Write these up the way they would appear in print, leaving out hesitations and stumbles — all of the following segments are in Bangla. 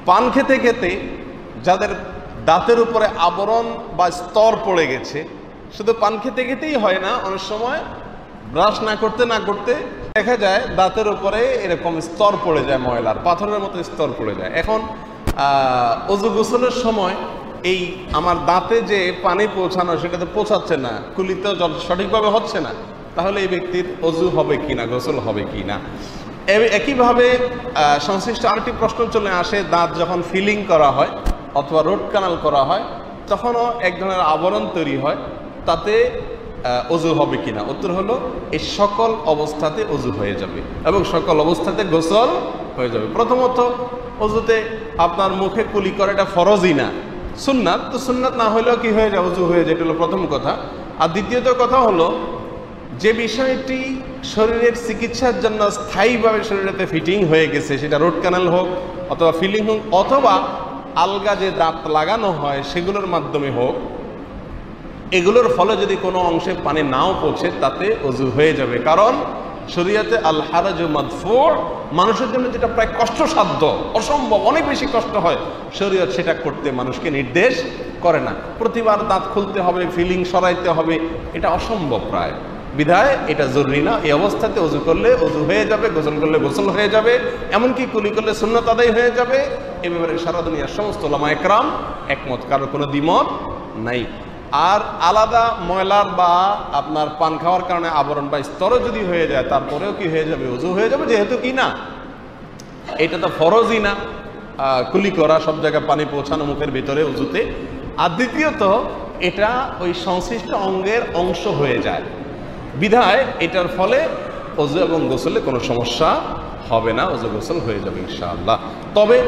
পান খেতে খেতে যাদের দাঁতের উপরে আবরণ বা স্তর পড়ে গেছে, শুধু পান খেতে খেতেই হয় না, অনেক সময় ব্রাশ না করতে না করতে দেখা যায় দাঁতের উপরে এরকম স্তর পড়ে যায়, ময়লার পাথরের মতো স্তর পড়ে যায়। এখন অজু গোসলের সময় এই আমার দাঁতে যে পানি পৌঁছানো সেটাতে পৌঁছাচ্ছে না, কুলিতে সঠিকভাবে হচ্ছে না, তাহলে এই ব্যক্তির অজু হবে কিনা, গোসল হবে কিনা। একইভাবে সংশ্লিষ্ট আরেকটি প্রশ্ন চলে আসে, দাঁত যখন ফিলিং করা হয় অথবা রুট কানাল করা হয় তখনও এক ধরনের আবরণ তৈরি হয়, তাতে অজু হবে কিনা। উত্তর হলো এই সকল অবস্থাতে অজু হয়ে যাবে এবং সকল অবস্থাতে গোসল হয়ে যাবে। প্রথমত অজুতে আপনার মুখে কুলি করা এটা ফরজই না, সুন্নাত। তো সুন্নাত না হলেও কি হয়ে যায়, অজু হয়ে যায়, এটা হলো প্রথম কথা। আর দ্বিতীয়ত কথা হলো যে বিষয়টি শরীরের চিকিৎসার জন্য স্থায়ীভাবে শরীরেতে ফিটিং হয়ে গেছে, সেটা রুট ক্যানাল হোক অথবা ফিলিং হোক অথবা আলগা যে দাঁত লাগানো হয় সেগুলোর মাধ্যমে হোক, এগুলোর ফলে যদি কোনো অংশে পানি নাও পৌঁছে তাতে অজু হয়ে যাবে। কারণ শরীয়তে আল হারাজু মাদফুর, মানুষের জন্য যেটা প্রায় কষ্টসাধ্য, অসম্ভব, অনেক বেশি কষ্ট হয়, শরীয়ত সেটা করতে মানুষকে নির্দেশ করে না। প্রতিবার দাঁত খুলতে হবে, ফিলিং সরাইতে হবে, এটা অসম্ভব প্রায়, বিধায় এটা জরুরি না। এই অবস্থাতে অজু করলে অজু হয়ে যাবে, গোসল করলে গোসল হয়ে যাবে, এমনকি কুলি করলে সুন্নাত আদায় হয়ে যাবে। এ ব্যাপারে সারা দুনিয়ার সমস্ত উলামা একরাম একমত, কারো কোনো দ্বিমত নাই। আর আলাদা ময়লার বা আপনার পান খাওয়ার কারণে আবরণ বা স্তরও যদি হয়ে যায় তারপরেও কি হয়ে যাবে, অজু হয়ে যাবে, যেহেতু কি না এটা তো ফরজই না কুলি করা, সব জায়গায় পানি পৌঁছানো মুখের ভিতরে অজুতে। আর দ্বিতীয়ত এটা ওই সংশ্লিষ্ট অঙ্গের অংশ হয়ে যায়, বিধায় এটার ফলে অজু এবং গোসলে কোনো সমস্যা হবে না, অজু গোসল হয়ে যাবে ইনশাআল্লাহ। তবে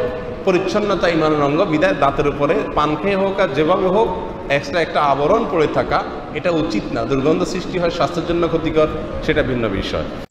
পরিচ্ছন্নতা ইমানের অঙ্গ, বিধায় দাঁতের উপরে পান খেয়ে হোক আর যেভাবে হোক এক্সট্রা একটা আবরণ পড়ে থাকা এটা উচিত না। দুর্গন্ধ সৃষ্টি হয়, স্বাস্থ্যের জন্য ক্ষতিকর, সেটা ভিন্ন বিষয়।